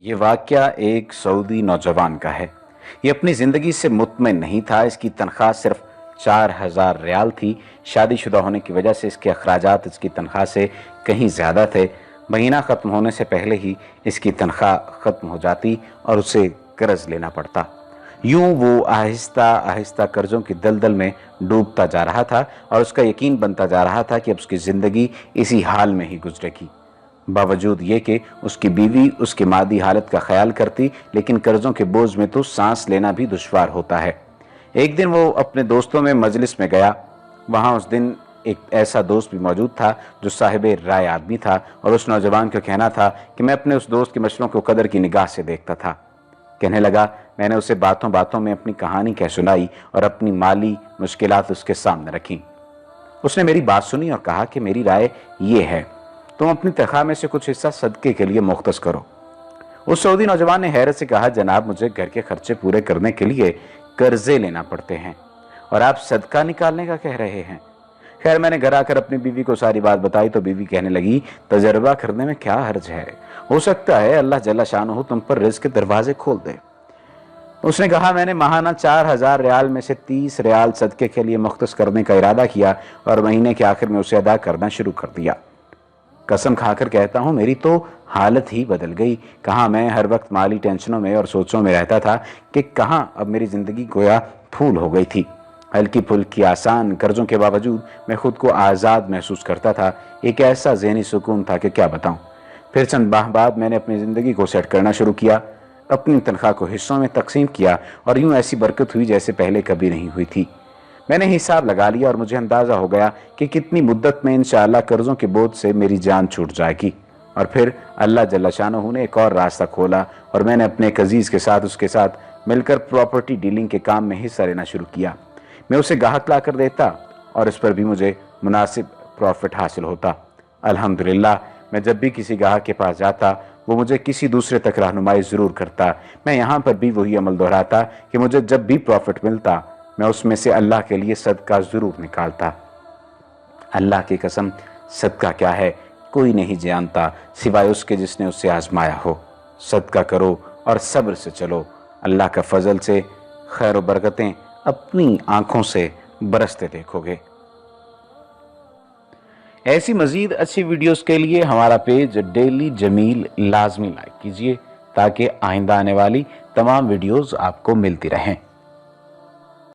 یہ واقعہ ایک سعودی نوجوان کا ہے۔ یہ اپنی زندگی سے مطمئن نہیں تھا۔ اس کی تنخواہ صرف 4000 ریال تھی۔ شادی شدہ ہونے کی وجہ سے اس کے اخراجات اس کی تنخواہ سے کہیں زیادہ تھے۔ مہینہ ختم ہونے سے پہلے ہی اس کی تنخواہ ختم ہو جاتی اور اسے قرض لینا پڑتا۔ یوں وہ آہستہ آہستہ قرضوں کی دلدل میں ڈوبتا جا رہا تھا اور اس کا یقین بنتا جا رہا تھا کہ اب اس کی زندگی اسی حال میں ہی گزرے گی۔ باوجود یہ کہ اس کی بیوی اس کی مادی حالت کا خیال کرتی، لیکن قرضوں کے بوجھ میں تو سانس لینا بھی دشوار ہوتا ہے۔ ایک دن وہ اپنے دوستوں میں مجلس میں گیا۔ وہاں اس دن ایک ایسا دوست بھی موجود تھا جو صاحب رائے آدمی تھا، اور اس نوجوان کا کہنا تھا کہ میں اپنے اس دوست کے مشوروں کو قدر کی نگاہ سے دیکھتا تھا۔ کہنے لگا، میں نے اسے باتوں باتوں میں اپنی کہانی کہہ سنائی اور اپنی مالی مشکلات اس کے سامنے رکھیں۔ اس نے میری بات سنی اور کہا کہ میری رائے یہ ہے، تم اپنی تنخواہ میں سے کچھ حصہ صدقے کے لیے مختص کرو۔ اس سعودی نوجوان نے حیرت سے کہا، جناب مجھے گھر کے خرچے پورے کرنے کے لیے قرضے لینا پڑتے ہیں اور آپ صدقہ نکالنے کا کہہ رہے ہیں۔ خیر میں نے گھر آ کر اپنی بیوی کو ساری بات بتائی تو بیوی کہنے لگی، تجربہ کرنے میں کیا حرج ہے، ہو سکتا ہے اللہ جل شانہ تم پر رزق کے دروازے کھول دے۔ اس نے کہا، میں نے ماہانہ 4000 ریال میں سے 30 ریال صدقے کے لیے مختص کرنے کا ارادہ کیا اور مہینے کے آخر میں اسے ادا کرنا شروع کر دیا۔ قسم کھا کر کہتا ہوں میری تو حالت ہی بدل گئی۔ کہاں میں ہر وقت مالی ٹینشنوں میں اور سوچوں میں رہتا تھا کہ کہاں اب میری زندگی گویا پھول ہو گئی تھی۔ ہلکی پھلکی آسان قرضوں کے باوجود میں خود کو آزاد محسوس کرتا تھا۔ ایک ایسا ذہنی سکون تھا کہ کیا بتاؤں۔ پھر چند ماہ بعد میں نے اپنی زندگی کو سیٹ کرنا شروع کیا، اپنی تنخواہ کو حصوں میں تقسیم کیا اور یوں ایسی برکت ہوئی جیسے پہلے کبھی نہیں ہوئی تھی۔ میں نے حساب لگا لیا اور مجھے اندازہ ہو گیا کہ کتنی مدت میں انشاءاللہ قرضوں کے بوجھ سے میری جان چھوٹ جائے گی۔ اور پھر اللہ جل شانہ نے ایک اور راستہ کھولا اور میں نے اپنے ایک عزیز کے ساتھ اس کے ساتھ مل کر پراپرٹی ڈیلنگ کے کام میں حصہ لینا شروع کیا۔ میں اسے گاہک لا کر دیتا اور اس پر بھی مجھے مناسب پروفٹ حاصل ہوتا۔ الحمدللہ میں جب بھی کسی گاہک کے پاس جاتا وہ مجھے کسی دوسرے تک رہنمائی ضرور کرتا۔ میں یہاں پر بھی وہی عمل دہراتا کہ مجھے جب بھی پروفٹ ملتا میں اس میں سے اللہ کے لیے صدقہ ضرور نکالتا۔ اللہ کی قسم صدقہ کیا ہے کوئی نہیں جانتا سوائے اس کے جس نے اس سے آزمایا ہو۔ صدقہ کرو اور صبر سے چلو، اللہ کا فضل سے خیر و برکتیں اپنی آنکھوں سے برستے دیکھو گے۔ ایسی مزید اچھی ویڈیوز کے لیے ہمارا پیج ڈیلی جمیل لازمی لائک کیجئے تاکہ آئندہ آنے والی تمام ویڈیوز آپ کو ملتی رہیں۔